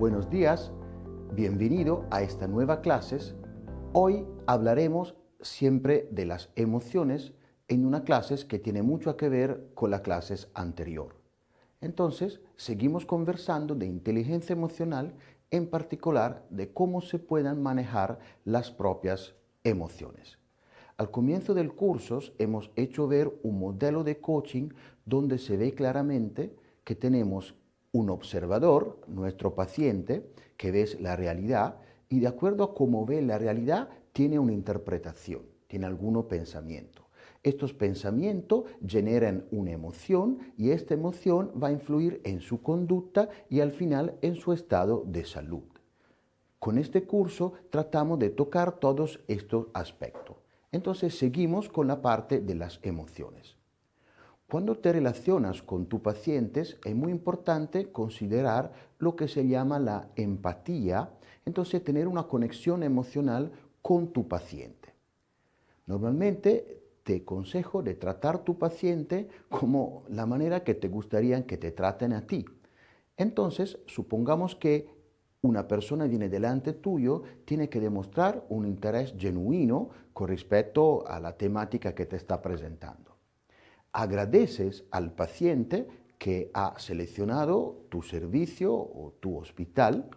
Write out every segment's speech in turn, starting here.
Buenos días, bienvenido a esta nueva clase. Hoy hablaremos siempre de las emociones en una clase que tiene mucho que ver con la clase anterior. Entonces, seguimos conversando de inteligencia emocional, en particular de cómo se puedan manejar las propias emociones. Al comienzo del curso hemos hecho ver un modelo de coaching donde se ve claramente que tenemos un observador, nuestro paciente, que ve la realidad y de acuerdo a cómo ve la realidad tiene una interpretación, tiene algún pensamiento. Estos pensamientos generan una emoción y esta emoción va a influir en su conducta y al final en su estado de salud. Con este curso tratamos de tocar todos estos aspectos. Entonces seguimos con la parte de las emociones. Cuando te relacionas con tus pacientes es muy importante considerar lo que se llama la empatía, entonces tener una conexión emocional con tu paciente. Normalmente te aconsejo de tratar a tu paciente como la manera que te gustaría que te traten a ti. Entonces, supongamos que una persona viene delante tuyo, tiene que demostrar un interés genuino con respecto a la temática que te está presentando. Agradeces al paciente que ha seleccionado tu servicio o tu hospital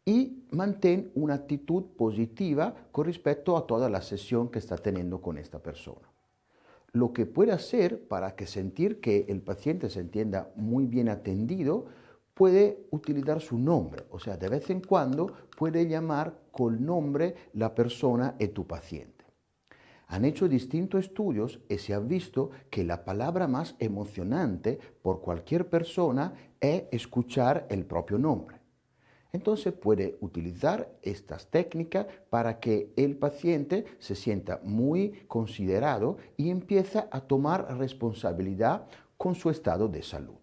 y mantén una actitud positiva con respecto a toda la sesión que está teniendo con esta persona. Lo que puede hacer para que sentir que el paciente se entienda muy bien atendido, puede utilizar su nombre, o sea, de vez en cuando puede llamar con nombre la persona y tu paciente. Han hecho distintos estudios y se ha visto que la palabra más emocionante por cualquier persona es escuchar el propio nombre. Entonces puede utilizar estas técnicas para que el paciente se sienta muy considerado y empieza a tomar responsabilidad con su estado de salud.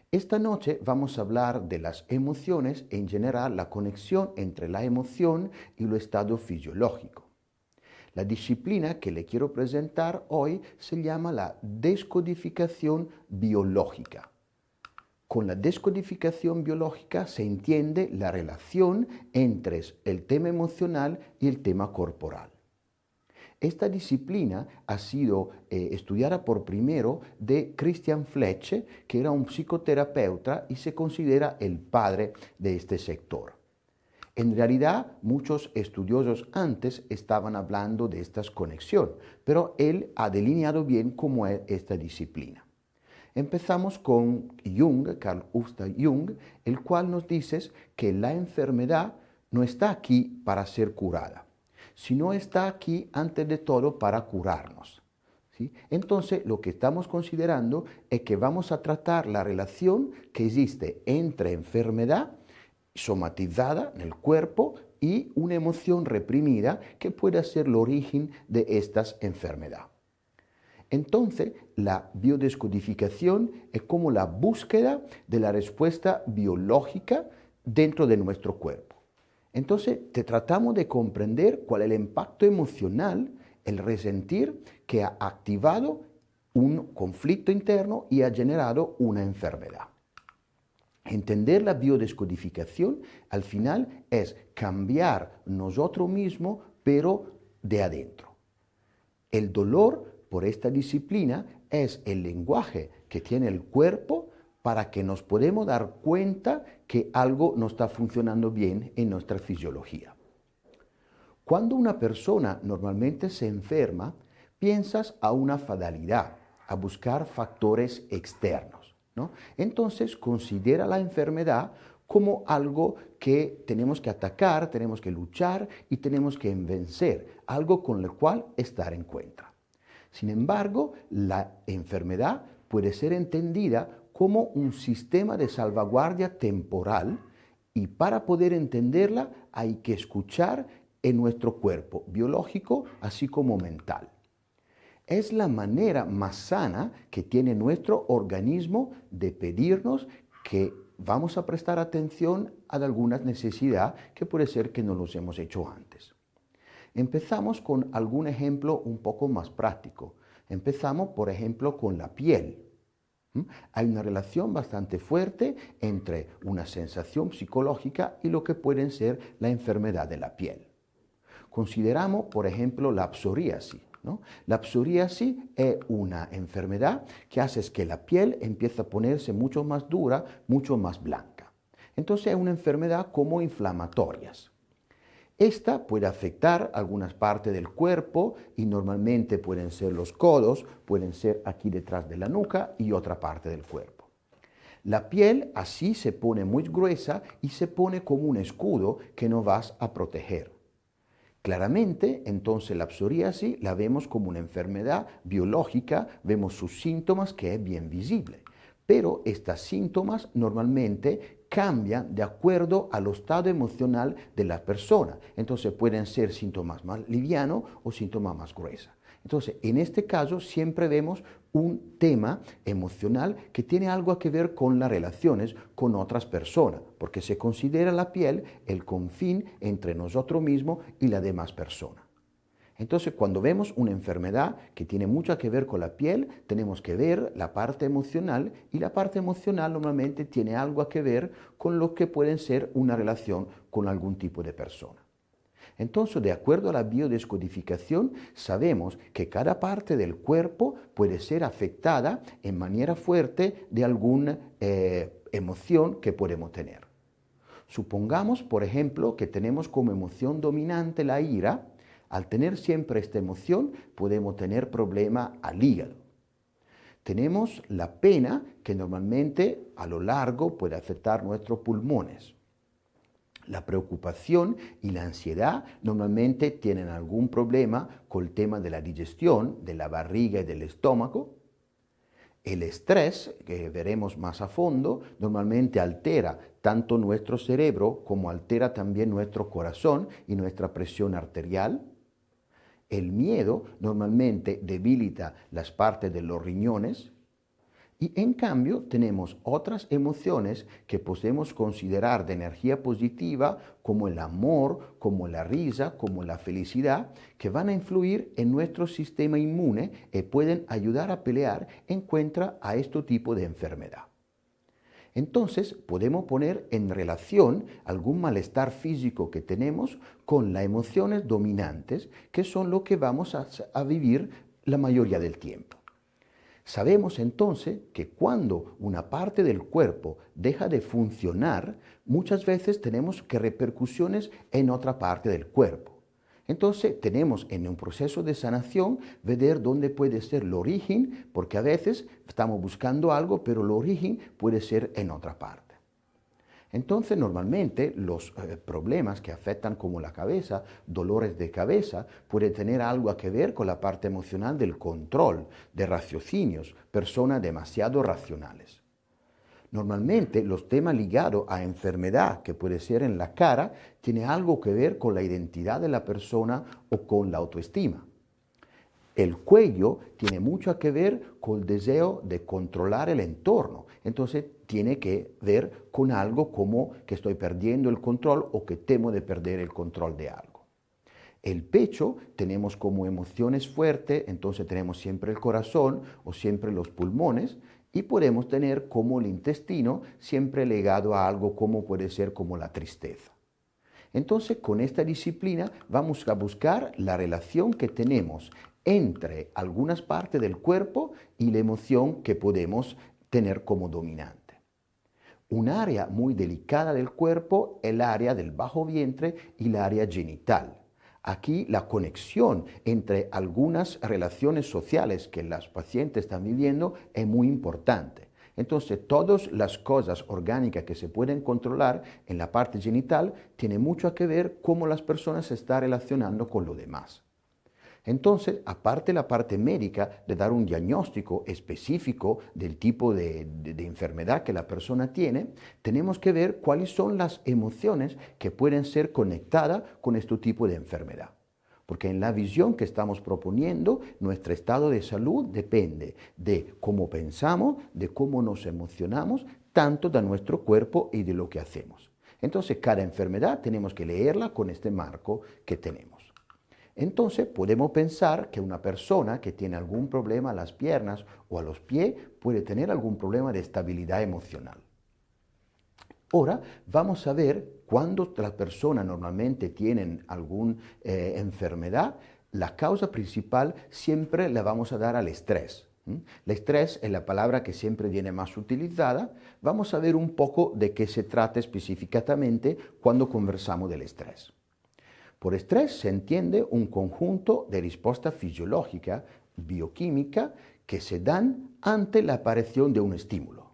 Esta noche vamos a hablar de las emociones, en general la conexión entre la emoción y el estado fisiológico. La disciplina que le quiero presentar hoy se llama la descodificación biológica. Con la descodificación biológica se entiende la relación entre el tema emocional y el tema corporal. Esta disciplina ha sido estudiada por primero de Christian Fletcher, que era un psicoterapeuta y se considera el padre de este sector. En realidad, muchos estudiosos antes estaban hablando de esta conexión, pero él ha delineado bien cómo es esta disciplina. Empezamos con Jung, Carl Gustav Jung, el cual nos dice que la enfermedad no está aquí para ser curada, sino está aquí antes de todo para curarnos. ¿Sí? Entonces, lo que estamos considerando es que vamos a tratar la relación que existe entre enfermedad somatizada en el cuerpo y una emoción reprimida que puede ser el origen de estas enfermedades. Entonces, la biodescodificación es como la búsqueda de la respuesta biológica dentro de nuestro cuerpo. Entonces, te tratamos de comprender cuál es el impacto emocional, el resentir que ha activado un conflicto interno y ha generado una enfermedad. Entender la biodescodificación al final es cambiar nosotros mismos, pero de adentro. El dolor, por esta disciplina, es el lenguaje que tiene el cuerpo para que nos podamos dar cuenta que algo no está funcionando bien en nuestra fisiología. Cuando una persona normalmente se enferma, piensas a una fatalidad, a buscar factores externos, ¿no? Entonces considera la enfermedad como algo que tenemos que atacar, tenemos que luchar y tenemos que vencer, algo con el cual estar en cuenta. Sin embargo, la enfermedad puede ser entendida como un sistema de salvaguardia temporal y para poder entenderla hay que escuchar en nuestro cuerpo biológico así como mental. Es la manera más sana que tiene nuestro organismo de pedirnos que vamos a prestar atención a algunas necesidades que puede ser que no los hemos hecho antes. Empezamos con algún ejemplo un poco más práctico. Empezamos, por ejemplo, con la piel. ¿Mm? Hay una relación bastante fuerte entre una sensación psicológica y lo que pueden ser la enfermedad de la piel. Consideramos, por ejemplo, la psoriasis, ¿no? La psoriasis es una enfermedad que hace que la piel empiece a ponerse mucho más dura, mucho más blanca. Entonces es una enfermedad como inflamatorias. Esta puede afectar algunas partes del cuerpo y normalmente pueden ser los codos, pueden ser aquí detrás de la nuca y otra parte del cuerpo. La piel así se pone muy gruesa y se pone como un escudo que no vas a proteger. Claramente, entonces la psoriasis la vemos como una enfermedad biológica, vemos sus síntomas que es bien visible. Pero estos síntomas normalmente cambian de acuerdo al estado emocional de la persona. Entonces pueden ser síntomas más livianos o síntomas más gruesos. Entonces, en este caso siempre vemos un tema emocional que tiene algo que ver con las relaciones con otras personas, porque se considera la piel el confín entre nosotros mismos y las demás personas. Entonces, cuando vemos una enfermedad que tiene mucho que ver con la piel, tenemos que ver la parte emocional y la parte emocional normalmente tiene algo que ver con lo que puede ser una relación con algún tipo de persona. Entonces, de acuerdo a la biodescodificación, sabemos que cada parte del cuerpo puede ser afectada en manera fuerte de alguna emoción que podemos tener. Supongamos, por ejemplo, que tenemos como emoción dominante la ira. Al tener siempre esta emoción, podemos tener problema al hígado. Tenemos la pena, que normalmente a lo largo puede afectar nuestros pulmones. La preocupación y la ansiedad normalmente tienen algún problema con el tema de la digestión, de la barriga y del estómago. El estrés, que veremos más a fondo, normalmente altera tanto nuestro cerebro como altera también nuestro corazón y nuestra presión arterial. El miedo normalmente debilita las partes de los riñones. Y en cambio tenemos otras emociones que podemos considerar de energía positiva, como el amor, como la risa, como la felicidad, que van a influir en nuestro sistema inmune y pueden ayudar a pelear en contra a este tipo de enfermedad. Entonces podemos poner en relación algún malestar físico que tenemos con las emociones dominantes, que son lo que vamos a vivir la mayoría del tiempo. Sabemos entonces que cuando una parte del cuerpo deja de funcionar, muchas veces tenemos que repercusiones en otra parte del cuerpo. Entonces tenemos en un proceso de sanación ver dónde puede ser el origen, porque a veces estamos buscando algo, pero el origen puede ser en otra parte. Entonces, normalmente los problemas que afectan como la cabeza, dolores de cabeza, pueden tener algo que ver con la parte emocional del control, de raciocinios, personas demasiado racionales. Normalmente los temas ligados a enfermedad, que puede ser en la cara, tiene algo que ver con la identidad de la persona o con la autoestima. El cuello tiene mucho que ver con el deseo de controlar el entorno. Entonces tiene que ver con algo como que estoy perdiendo el control o que temo de perder el control de algo. El pecho tenemos como emociones fuertes, entonces tenemos siempre el corazón o siempre los pulmones, y podemos tener como el intestino siempre ligado a algo como puede ser como la tristeza. Entonces, con esta disciplina vamos a buscar la relación que tenemos entre algunas partes del cuerpo y la emoción que podemos tener como dominante. Un área muy delicada del cuerpo es el área del bajo vientre y el área genital. Aquí la conexión entre algunas relaciones sociales que las pacientes están viviendo es muy importante. Entonces, todas las cosas orgánicas que se pueden controlar en la parte genital tienen mucho que ver cómo las personas se están relacionando con lo demás. Entonces, aparte la parte médica de dar un diagnóstico específico del tipo de enfermedad que la persona tiene, tenemos que ver cuáles son las emociones que pueden ser conectadas con este tipo de enfermedad. Porque en la visión que estamos proponiendo, nuestro estado de salud depende de cómo pensamos, de cómo nos emocionamos, tanto de nuestro cuerpo y de lo que hacemos. Entonces, cada enfermedad tenemos que leerla con este marco que tenemos. Entonces podemos pensar que una persona que tiene algún problema a las piernas o a los pies puede tener algún problema de estabilidad emocional. Ahora vamos a ver cuando las personas normalmente tienen alguna enfermedad, la causa principal siempre la vamos a dar al estrés. El estrés es la palabra que siempre viene más utilizada. Vamos a ver un poco de qué se trata específicamente cuando conversamos del estrés. Por estrés se entiende un conjunto de respuestas fisiológicas, bioquímicas, que se dan ante la aparición de un estímulo.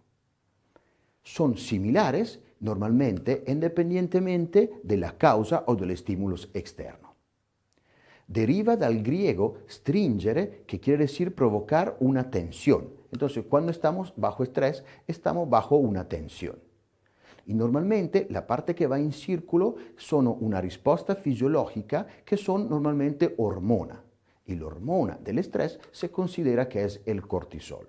Son similares normalmente independientemente de la causa o del estímulo externo. Deriva del griego stringere, que quiere decir provocar una tensión. Entonces, cuando estamos bajo estrés, estamos bajo una tensión. Y normalmente la parte que va en círculo son una risposta fisiológica que son normalmente hormona. Y la hormona del estrés se considera que es el cortisol.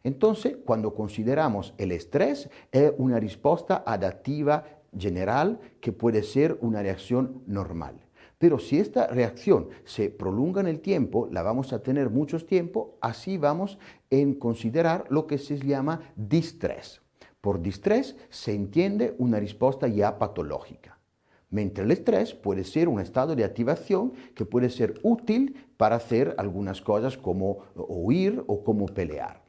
Entonces, cuando consideramos el estrés, es una respuesta adaptativa general que puede ser una reacción normal. Pero si esta reacción se prolonga en el tiempo, la vamos a tener mucho tiempo, así vamos a considerar lo que se llama distrés. Por distrés se entiende una respuesta ya patológica. Mientras el estrés puede ser un estado de activación que puede ser útil para hacer algunas cosas como huir o como pelear.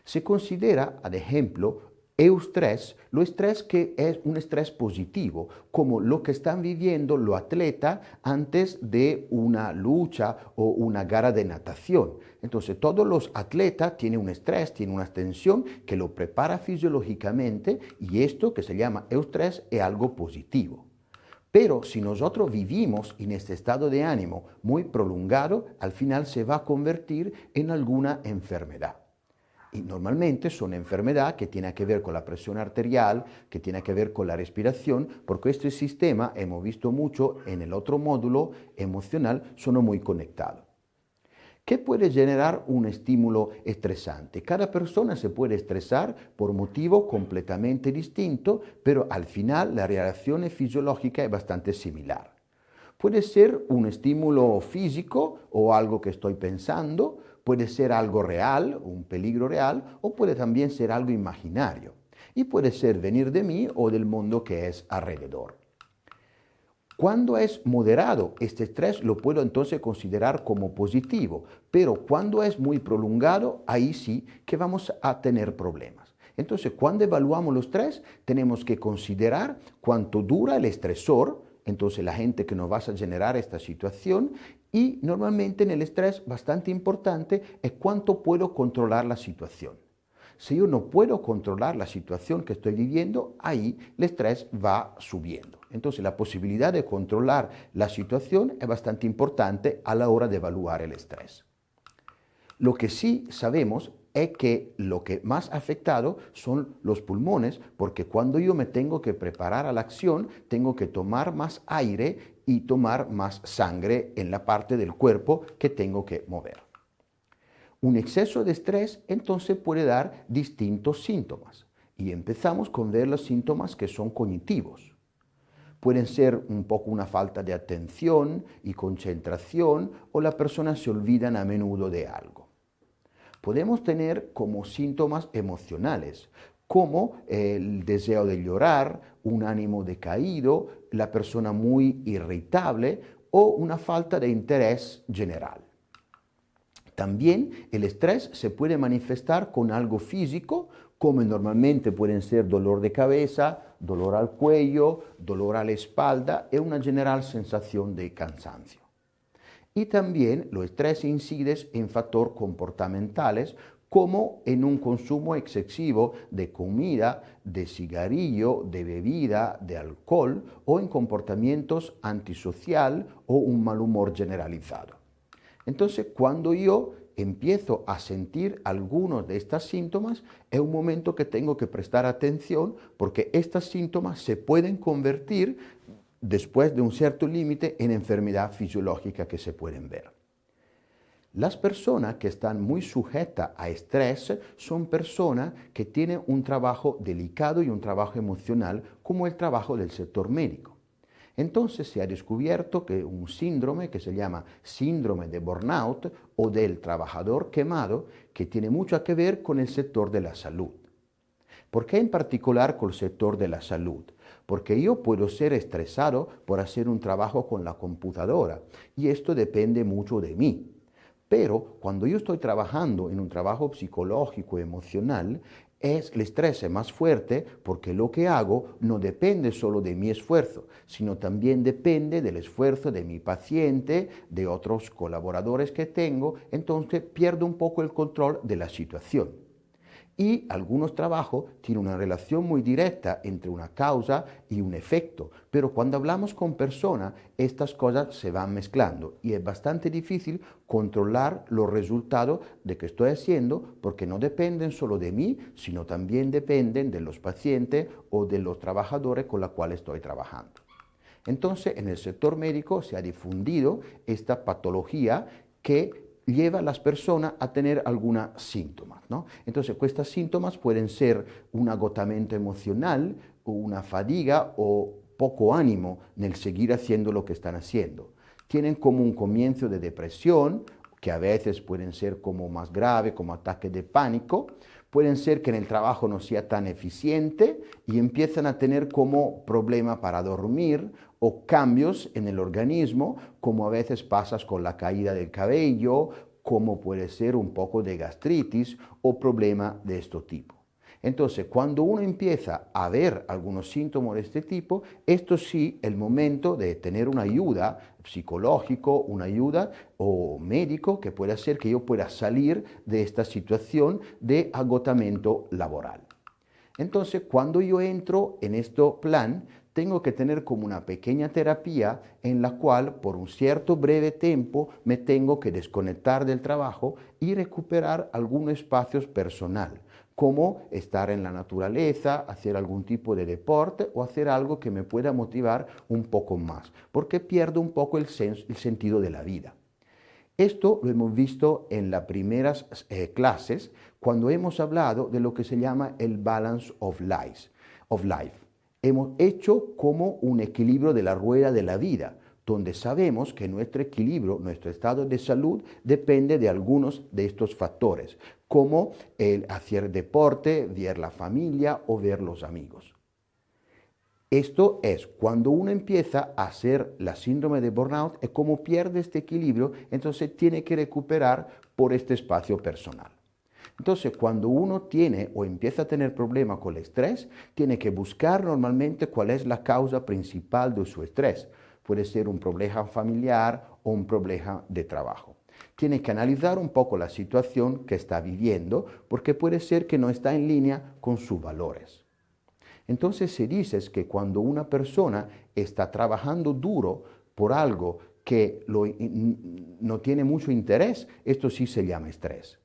Se considera, ad ejemplo, eustrés, lo estrés que es un estrés positivo, como lo que están viviendo los atletas antes de una lucha o una gara de natación. Entonces, todos los atletas tienen un estrés, tienen una tensión que lo prepara fisiológicamente y esto que se llama eustrés es algo positivo. Pero si nosotros vivimos en este estado de ánimo muy prolongado, al final se va a convertir en alguna enfermedad. Y normalmente son enfermedades que tienen que ver con la presión arterial, que tienen que ver con la respiración, porque este sistema, hemos visto mucho en el otro módulo emocional, son muy conectados. ¿Qué puede generar un estímulo estresante? Cada persona se puede estresar por motivo completamente distinto, pero al final la reacción fisiológica es bastante similar. Puede ser un estímulo físico o algo que estoy pensando, puede ser algo real, un peligro real, o puede también ser algo imaginario. Y puede ser venir de mí o del mundo que es alrededor. Cuando es moderado, este estrés lo puedo entonces considerar como positivo, pero cuando es muy prolongado, ahí sí que vamos a tener problemas. Entonces, cuando evaluamos los estrés, tenemos que considerar cuánto dura el estresor, entonces la gente que nos va a generar esta situación, y normalmente en el estrés bastante importante es cuánto puedo controlar la situación. Si yo no puedo controlar la situación que estoy viviendo, ahí el estrés va subiendo. Entonces la posibilidad de controlar la situación es bastante importante a la hora de evaluar el estrés. Lo que sí sabemos es que lo que más afectado son los pulmones, porque cuando yo me tengo que preparar a la acción, tengo que tomar más aire y tomar más sangre en la parte del cuerpo que tengo que mover. Un exceso de estrés entonces puede dar distintos síntomas y empezamos con ver los síntomas que son cognitivos. Pueden ser un poco una falta de atención y concentración o la persona se olvida a menudo de algo. Podemos tener como síntomas emocionales, como el deseo de llorar, un ánimo decaído, la persona muy irritable o una falta de interés general. También el estrés se puede manifestar con algo físico, como normalmente pueden ser dolor de cabeza, dolor al cuello, dolor a la espalda y una general sensación de cansancio. Y también los estrés inciden en factores comportamentales como en un consumo excesivo de comida, de cigarrillo, de bebida, de alcohol o en comportamientos antisocial o un mal humor generalizado. Entonces, cuando yo empiezo a sentir algunos de estos síntomas, es un momento que tengo que prestar atención porque estos síntomas se pueden convertir después de un cierto límite en enfermedad fisiológica que se pueden ver. Las personas que están muy sujetas a estrés son personas que tienen un trabajo delicado y un trabajo emocional como el trabajo del sector médico. Entonces se ha descubierto que un síndrome que se llama síndrome de burnout o del trabajador quemado, que tiene mucho que ver con el sector de la salud. ¿Por qué en particular con el sector de la salud? Porque yo puedo ser estresado por hacer un trabajo con la computadora y esto depende mucho de mí. Pero cuando yo estoy trabajando en un trabajo psicológico, emocional, el estrés es más fuerte porque lo que hago no depende solo de mi esfuerzo, sino también depende del esfuerzo de mi paciente, de otros colaboradores que tengo, entonces pierdo un poco el control de la situación. Y algunos trabajos tienen una relación muy directa entre una causa y un efecto, pero cuando hablamos con personas, estas cosas se van mezclando y es bastante difícil controlar los resultados de que estoy haciendo porque no dependen solo de mí, sino también dependen de los pacientes o de los trabajadores con los cuales estoy trabajando. Entonces, en el sector médico se ha difundido esta patología que lleva a las personas a tener algunos síntomas, ¿no? Entonces, estos síntomas pueden ser un agotamiento emocional, o una fatiga o poco ánimo en el seguir haciendo lo que están haciendo. Tienen como un comienzo de depresión, que a veces pueden ser como más grave, como ataques de pánico. Pueden ser que en el trabajo no sea tan eficiente y empiezan a tener como problema para dormir o cambios en el organismo, como a veces pasa con la caída del cabello, como puede ser un poco de gastritis o problema de este tipo. Entonces, cuando uno empieza a ver algunos síntomas de este tipo, esto sí es el momento de tener una ayuda psicológica, una ayuda o médico que pueda hacer que yo pueda salir de esta situación de agotamiento laboral. Entonces, cuando yo entro en este plan, tengo que tener como una pequeña terapia en la cual por un cierto breve tiempo me tengo que desconectar del trabajo y recuperar algunos espacios personal, como estar en la naturaleza, hacer algún tipo de deporte o hacer algo que me pueda motivar un poco más, porque pierdo un poco el sentido de la vida. Esto lo hemos visto en las primeras clases cuando hemos hablado de lo que se llama el balance of life. Hemos hecho como un equilibrio de la rueda de la vida, donde sabemos que nuestro equilibrio, nuestro estado de salud depende de algunos de estos factores, como el hacer deporte, ver la familia o ver los amigos. Esto es, cuando uno empieza a hacer la síndrome de burnout, es como pierde este equilibrio, entonces tiene que recuperar por este espacio personal. Entonces, cuando uno tiene o empieza a tener problemas con el estrés, tiene que buscar normalmente cuál es la causa principal de su estrés. Puede ser un problema familiar o un problema de trabajo. Tiene que analizar un poco la situación que está viviendo, porque puede ser que no está en línea con sus valores. Entonces se dice que cuando una persona está trabajando duro por algo que no tiene mucho interés, esto sí se llama estrés.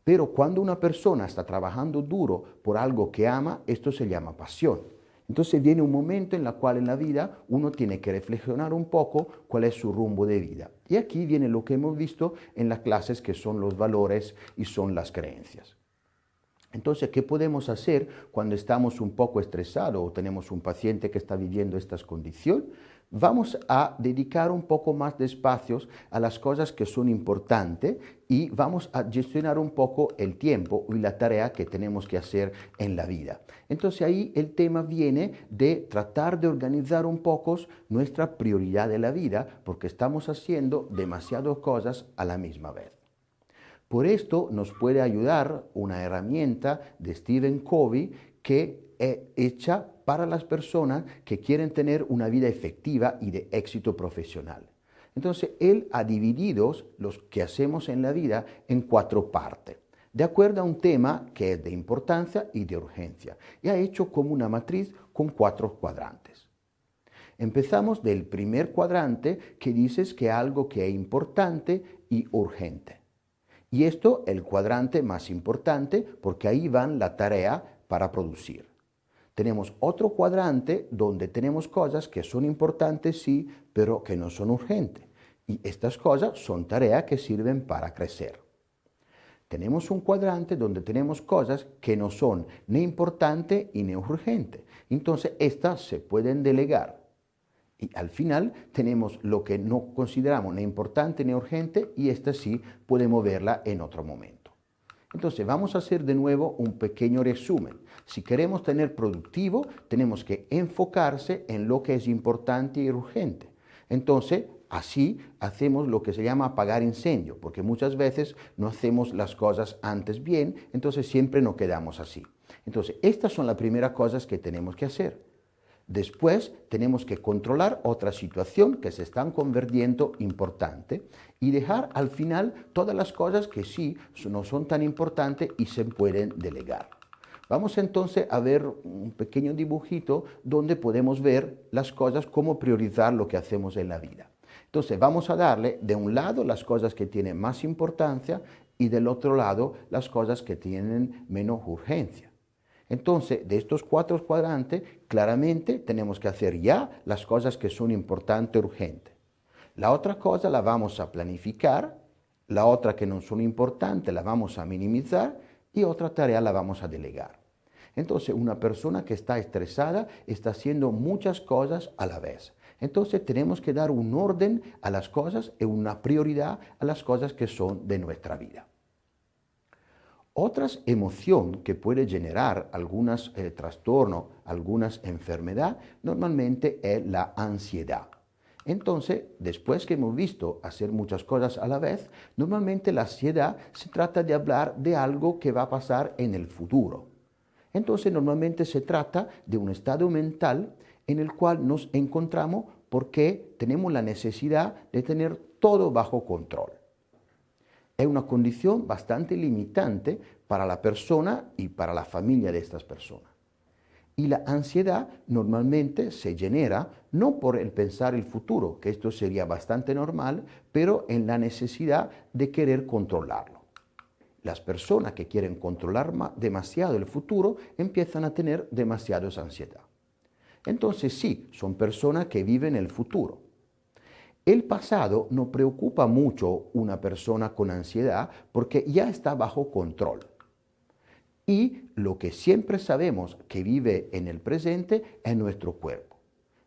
Pero cuando una persona está trabajando duro por algo que ama, esto se llama pasión. Entonces viene un momento en el cual en la vida uno tiene que reflexionar un poco cuál es su rumbo de vida. Y aquí viene lo que hemos visto en las clases, que son los valores y son las creencias. Entonces, ¿qué podemos hacer cuando estamos un poco estresados o tenemos un paciente que está viviendo estas condiciones? Vamos a dedicar un poco más de espacios a las cosas que son importantes y vamos a gestionar un poco el tiempo y la tarea que tenemos que hacer en la vida. Entonces ahí el tema viene de tratar de organizar un poco nuestra prioridad de la vida, porque estamos haciendo demasiadas cosas a la misma vez. Por esto nos puede ayudar una herramienta de Stephen Covey que es hecha para las personas que quieren tener una vida efectiva y de éxito profesional. Entonces, él ha dividido los que hacemos en la vida en 4 partes, de acuerdo a un tema que es de importancia y de urgencia, y ha hecho como una matriz con 4 cuadrantes. Empezamos del primer cuadrante, que dices que algo que es importante y urgente. Y esto es el cuadrante más importante porque ahí van la tarea para producir. Tenemos otro cuadrante donde tenemos cosas que son importantes, sí, pero que no son urgentes. Y estas cosas son tareas que sirven para crecer. Tenemos un cuadrante donde tenemos cosas que no son ni importantes ni urgentes. Entonces, estas se pueden delegar. Y al final tenemos lo que no consideramos ni importante ni urgente y esta sí podemos verla en otro momento. Entonces vamos a hacer de nuevo un pequeño resumen. Si queremos tener productivo, tenemos que enfocarse en lo que es importante y urgente. Entonces, así hacemos lo que se llama apagar incendio, porque muchas veces no hacemos las cosas antes bien, entonces siempre nos quedamos así. Entonces, estas son las primeras cosas que tenemos que hacer. Después tenemos que controlar otra situación que se están convirtiendo importante y dejar al final todas las cosas que sí no son tan importantes y se pueden delegar. Vamos entonces a ver un pequeño dibujito donde podemos ver las cosas, cómo priorizar lo que hacemos en la vida. Entonces vamos a darle de un lado las cosas que tienen más importancia y del otro lado las cosas que tienen menos urgencia. Entonces, de estos 4 cuadrantes, claramente tenemos que hacer ya las cosas que son importantes y urgentes. La otra cosa la vamos a planificar, la otra que no son importantes la vamos a minimizar y otra tarea la vamos a delegar. Entonces, una persona que está estresada está haciendo muchas cosas a la vez. Entonces, tenemos que dar un orden a las cosas y una prioridad a las cosas que son de nuestra vida. Otra emoción que puede generar algunos trastornos, algunas enfermedades, normalmente es la ansiedad. Entonces, después que hemos visto hacer muchas cosas a la vez, normalmente la ansiedad se trata de hablar de algo que va a pasar en el futuro. Entonces, normalmente se trata de un estado mental en el cual nos encontramos porque tenemos la necesidad de tener todo bajo control. Es una condición bastante limitante para la persona y para la familia de estas personas. Y la ansiedad normalmente se genera no por el pensar el futuro, que esto sería bastante normal, pero en la necesidad de querer controlarlo. Las personas que quieren controlar demasiado el futuro empiezan a tener demasiada ansiedad. Entonces sí, son personas que viven el futuro. El pasado no preocupa mucho una persona con ansiedad porque ya está bajo control. Y lo que siempre sabemos que vive en el presente es nuestro cuerpo.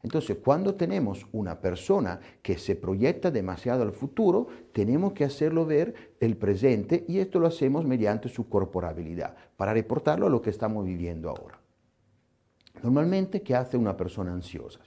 Entonces, cuando tenemos una persona que se proyecta demasiado al futuro, tenemos que hacerlo ver el presente y esto lo hacemos mediante su corporabilidad, para reportarlo a lo que estamos viviendo ahora. Normalmente, ¿qué hace una persona ansiosa?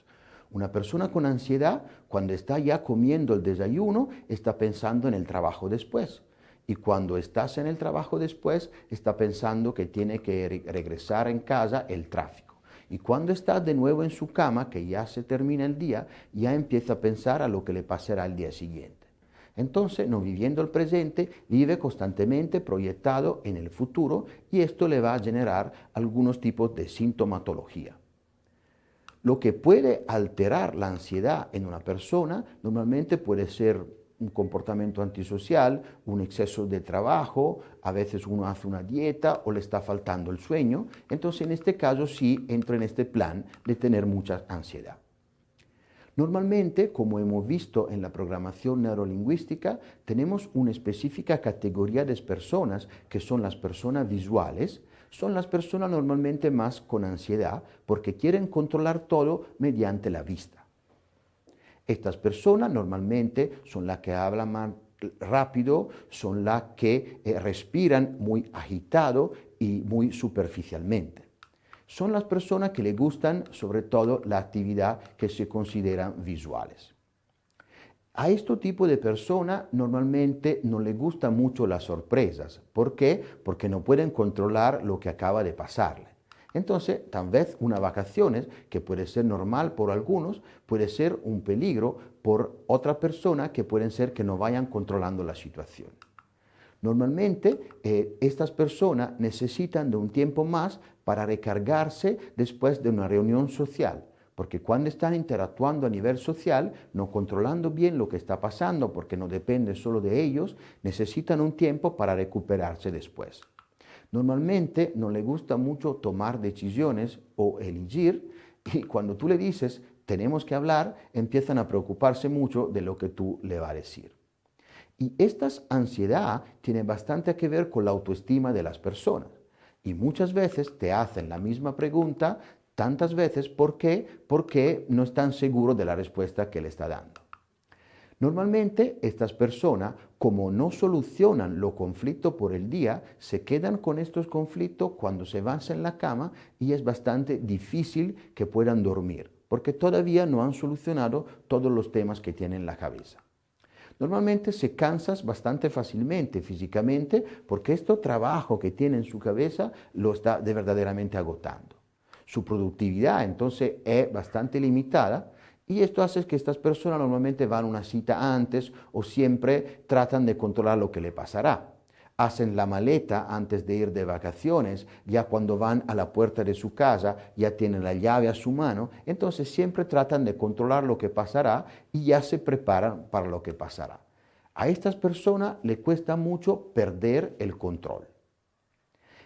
Una persona con ansiedad, cuando está ya comiendo el desayuno, está pensando en el trabajo después. Y cuando estás en el trabajo después, está pensando que tiene que regresar en casa el tráfico. Y cuando está de nuevo en su cama, que ya se termina el día, ya empieza a pensar a lo que le pasará el día siguiente. Entonces, no viviendo el presente, vive constantemente proyectado en el futuro y esto le va a generar algunos tipos de sintomatología. Lo que puede alterar la ansiedad en una persona normalmente puede ser un comportamiento antisocial, un exceso de trabajo, a veces uno hace una dieta o le está faltando el sueño. Entonces, en este caso sí entra en este plan de tener mucha ansiedad. Normalmente, como hemos visto en la programación neurolingüística, tenemos una específica categoría de personas que son las personas visuales. Son las personas normalmente más con ansiedad porque quieren controlar todo mediante la vista. Estas personas normalmente son las que hablan más rápido, son las que respiran muy agitado y muy superficialmente. Son las personas que les gustan sobre todo la actividad que se consideran visuales. A este tipo de personas normalmente no les gustan mucho las sorpresas. ¿Por qué? Porque no pueden controlar lo que acaba de pasarle. Entonces, tal vez unas vacaciones, que puede ser normal por algunos, puede ser un peligro por otra persona que pueden ser que no vayan controlando la situación. Normalmente, estas personas necesitan de un tiempo más para recargarse después de una reunión social. Porque cuando están interactuando a nivel social, no controlando bien lo que está pasando, porque no depende solo de ellos, necesitan un tiempo para recuperarse después. Normalmente no les gusta mucho tomar decisiones o elegir y cuando tú le dices tenemos que hablar, empiezan a preocuparse mucho de lo que tú le vas a decir. Y esta ansiedad tiene bastante que ver con la autoestima de las personas. Y muchas veces te hacen la misma pregunta tantas veces. ¿Por qué? Porque no están seguros de la respuesta que le está dando. Normalmente estas personas, como no solucionan los conflictos por el día, se quedan con estos conflictos cuando se van en la cama y es bastante difícil que puedan dormir, porque todavía no han solucionado todos los temas que tienen en la cabeza. Normalmente se cansan bastante fácilmente físicamente porque este trabajo que tiene en su cabeza lo está verdaderamente agotando. Su productividad entonces es bastante limitada. Y esto hace que estas personas normalmente van a una cita antes o siempre tratan de controlar lo que le pasará. Hacen la maleta antes de ir de vacaciones, ya cuando van a la puerta de su casa ya tienen la llave a su mano, entonces siempre tratan de controlar lo que pasará y ya se preparan para lo que pasará. A estas personas les cuesta mucho perder el control.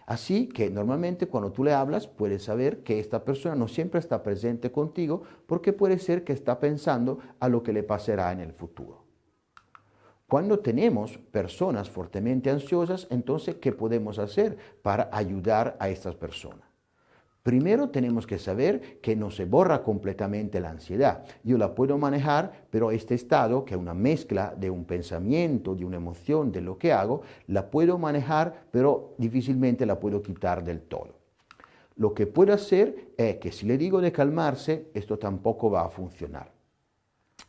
Así que normalmente cuando tú le hablas puedes saber que esta persona no siempre está presente contigo porque puede ser que está pensando a lo que le pasará en el futuro. Cuando tenemos personas fuertemente ansiosas, entonces, ¿qué podemos hacer para ayudar a estas personas? Primero tenemos que saber que no se borra completamente la ansiedad. Yo la puedo manejar, pero este estado, que es una mezcla de un pensamiento, de una emoción, de lo que hago, la puedo manejar, pero difícilmente la puedo quitar del todo. Lo que puedo hacer es que si le digo de calmarse, esto tampoco va a funcionar.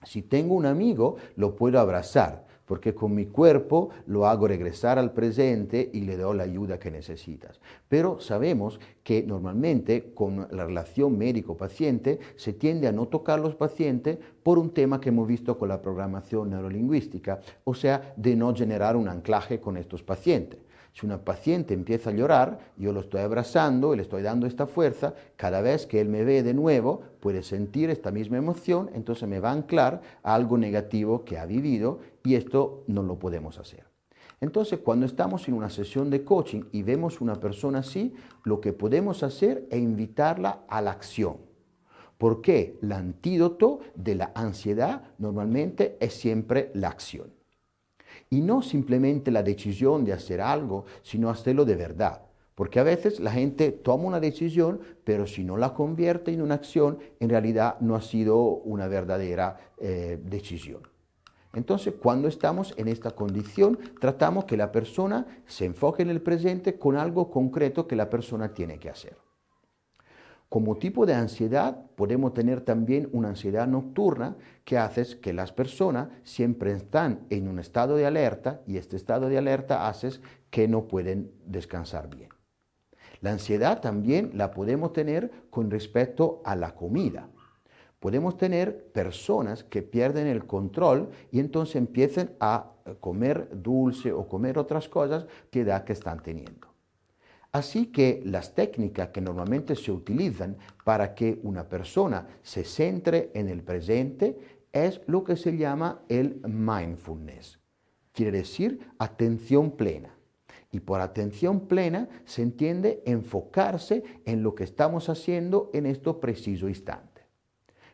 Si tengo un amigo, lo puedo abrazar, porque con mi cuerpo lo hago regresar al presente y le doy la ayuda que necesitas. Pero sabemos que normalmente con la relación médico-paciente se tiende a no tocar a los pacientes por un tema que hemos visto con la programación neurolingüística, o sea, de no generar un anclaje con estos pacientes. Si una paciente empieza a llorar, yo lo estoy abrazando y le estoy dando esta fuerza, cada vez que él me ve de nuevo puede sentir esta misma emoción, entonces me va a anclar a algo negativo que ha vivido y esto no lo podemos hacer. Entonces, cuando estamos en una sesión de coaching y vemos una persona así, lo que podemos hacer es invitarla a la acción. Porque el antídoto de la ansiedad normalmente es siempre la acción. Y no simplemente la decisión de hacer algo, sino hacerlo de verdad. Porque a veces la gente toma una decisión, pero si no la convierte en una acción, en realidad no ha sido una verdadera decisión. Entonces, cuando estamos en esta condición, tratamos que la persona se enfoque en el presente con algo concreto que la persona tiene que hacer. Como tipo de ansiedad, podemos tener también una ansiedad nocturna que hace que las personas siempre están en un estado de alerta y este estado de alerta hace que no pueden descansar bien. La ansiedad también la podemos tener con respecto a la comida. Podemos tener personas que pierden el control y entonces empiezan a comer dulce o comer otras cosas que edad que están teniendo. Así que las técnicas que normalmente se utilizan para que una persona se centre en el presente es lo que se llama el mindfulness. Quiere decir atención plena. Y por atención plena se entiende enfocarse en lo que estamos haciendo en este preciso instante.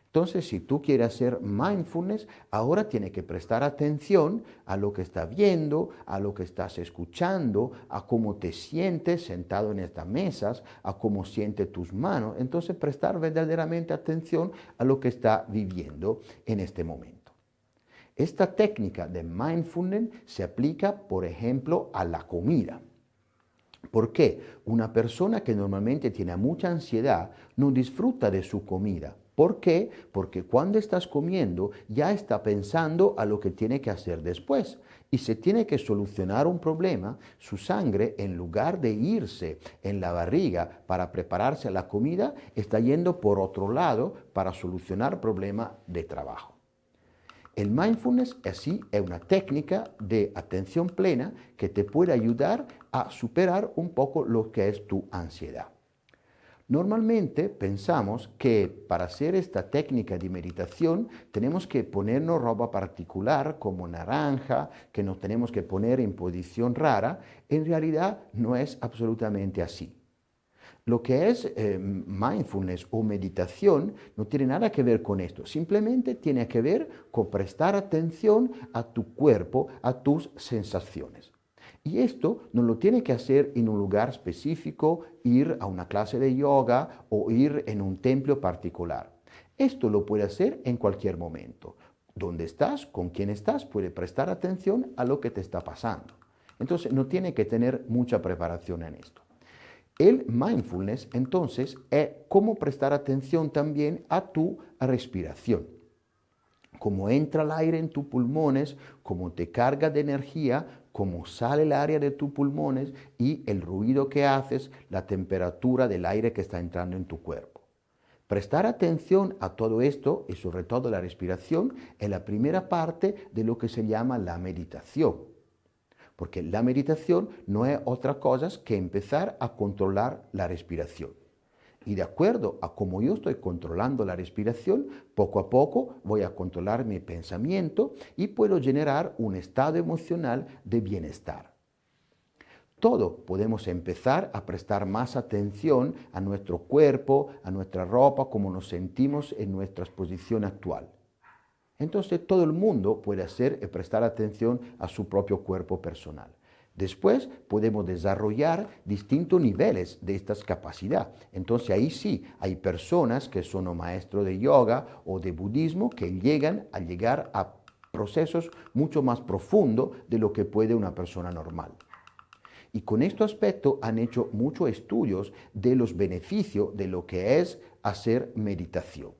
Entonces, si tú quieres hacer mindfulness, ahora tienes que prestar atención a lo que estás viendo, a lo que estás escuchando, a cómo te sientes sentado en estas mesas, a cómo sientes tus manos. Entonces, prestar verdaderamente atención a lo que estás viviendo en este momento. Esta técnica de mindfulness se aplica, por ejemplo, a la comida. ¿Por qué? Una persona que normalmente tiene mucha ansiedad no disfruta de su comida. ¿Por qué? Porque cuando estás comiendo ya está pensando a lo que tiene que hacer después. Y si tiene que solucionar un problema, su sangre, en lugar de irse en la barriga para prepararse a la comida, está yendo por otro lado para solucionar problemas de trabajo. El mindfulness así es una técnica de atención plena que te puede ayudar a superar un poco lo que es tu ansiedad. Normalmente pensamos que para hacer esta técnica de meditación tenemos que ponernos ropa particular como naranja, que nos tenemos que poner en posición rara. En realidad no es absolutamente así. Lo que es mindfulness o meditación no tiene nada que ver con esto, simplemente tiene que ver con prestar atención a tu cuerpo, a tus sensaciones. Y esto no lo tiene que hacer en un lugar específico, ir a una clase de yoga o ir en un templo particular. Esto lo puede hacer en cualquier momento. Donde estás, con quién estás, puede prestar atención a lo que te está pasando. Entonces no tiene que tener mucha preparación en esto. El mindfulness, entonces, es cómo prestar atención también a tu respiración. Cómo entra el aire en tus pulmones, cómo te carga de energía, cómo sale el aire de tus pulmones y el ruido que haces, la temperatura del aire que está entrando en tu cuerpo. Prestar atención a todo esto y sobre todo la respiración es la primera parte de lo que se llama la meditación. Porque la meditación no es otra cosa que empezar a controlar la respiración. Y de acuerdo a cómo yo estoy controlando la respiración, poco a poco voy a controlar mi pensamiento y puedo generar un estado emocional de bienestar. Todo podemos empezar a prestar más atención a nuestro cuerpo, a nuestra ropa, cómo nos sentimos en nuestra posición actual. Entonces todo el mundo puede hacer y prestar atención a su propio cuerpo personal. Después podemos desarrollar distintos niveles de estas capacidades. Entonces ahí sí, hay personas que son maestros de yoga o de budismo que llegan a procesos mucho más profundos de lo que puede una persona normal. Y con este aspecto han hecho muchos estudios de los beneficios de lo que es hacer meditación.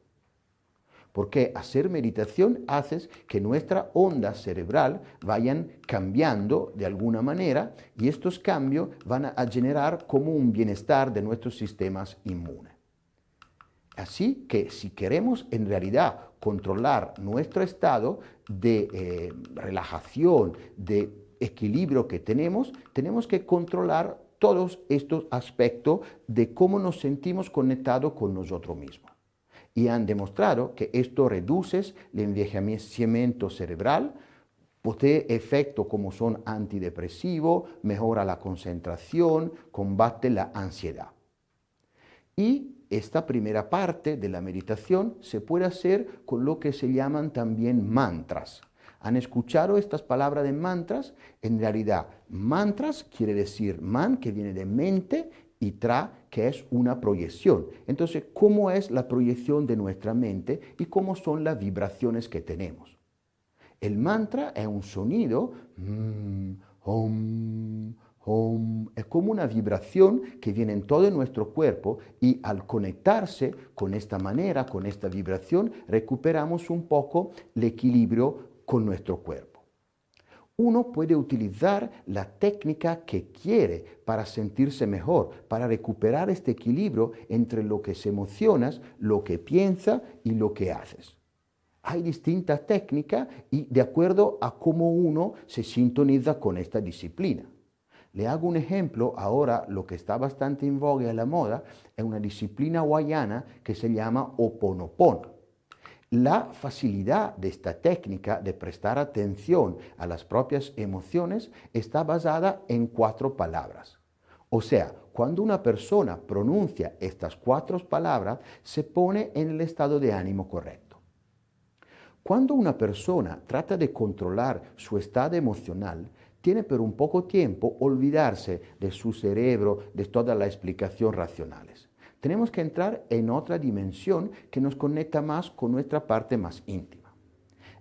Porque hacer meditación hace que nuestra onda cerebral vayan cambiando de alguna manera y estos cambios van a generar como un bienestar de nuestros sistemas inmunes. Así que si queremos en realidad controlar nuestro estado de relajación, de equilibrio que tenemos que controlar todos estos aspectos de cómo nos sentimos conectados con nosotros mismos. Y han demostrado que esto reduce el envejecimiento cerebral, posee efectos como son antidepresivos, mejora la concentración, combate la ansiedad. Y esta primera parte de la meditación se puede hacer con lo que se llaman también mantras. ¿Han escuchado estas palabras de mantras? En realidad, mantras quiere decir man, que viene de mente, y tra, que es una proyección. Entonces, ¿cómo es la proyección de nuestra mente y cómo son las vibraciones que tenemos? El mantra es un sonido, es como una vibración que viene en todo nuestro cuerpo y al conectarse con esta manera, con esta vibración, recuperamos un poco el equilibrio con nuestro cuerpo. Uno puede utilizar la técnica que quiere para sentirse mejor, para recuperar este equilibrio entre lo que se emocionas, lo que piensas y lo que haces. Hay distintas técnicas y de acuerdo a cómo uno se sintoniza con esta disciplina. Le hago un ejemplo, ahora lo que está bastante en voga a la moda es una disciplina hawaiana que se llama Ho'oponopono. La facilidad de esta técnica de prestar atención a las propias emociones está basada en 4 palabras. O sea, cuando una persona pronuncia estas 4 palabras, se pone en el estado de ánimo correcto. Cuando una persona trata de controlar su estado emocional, tiene por un poco tiempo olvidarse de su cerebro, de todas las explicaciones racionales. Tenemos que entrar en otra dimensión que nos conecta más con nuestra parte más íntima.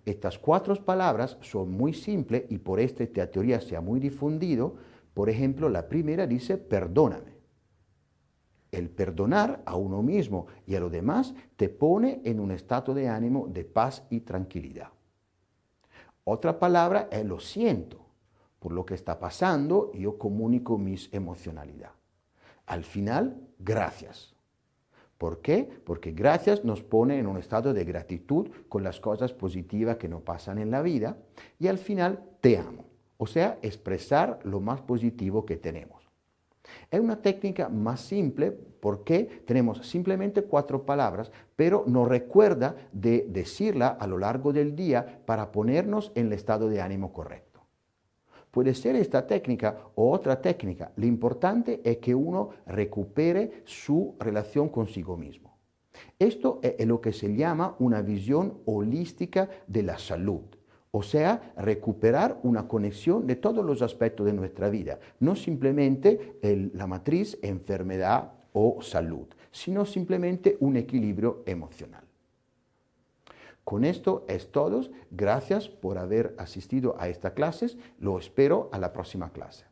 Estas 4 palabras son muy simples y por esta teoría se ha muy difundido. Por ejemplo, la primera dice perdóname. El perdonar a uno mismo y a los demás te pone en un estado de ánimo de paz y tranquilidad. Otra palabra es lo siento. Por lo que está pasando, yo comunico mis emocionalidad. Al final, gracias. ¿Por qué? Porque gracias nos pone en un estado de gratitud con las cosas positivas que nos pasan en la vida. Y al final, te amo. O sea, expresar lo más positivo que tenemos. Es una técnica más simple porque tenemos simplemente 4 palabras, pero nos recuerda de decirla a lo largo del día para ponernos en el estado de ánimo correcto. Puede ser esta técnica o otra técnica. Lo importante es que uno recupere su relación consigo mismo. Esto es lo que se llama una visión holística de la salud. O sea, recuperar una conexión de todos los aspectos de nuestra vida, no simplemente la matriz enfermedad o salud, sino simplemente un equilibrio emocional. Con esto es todo. Gracias por haber asistido a esta clase. Lo espero a la próxima clase.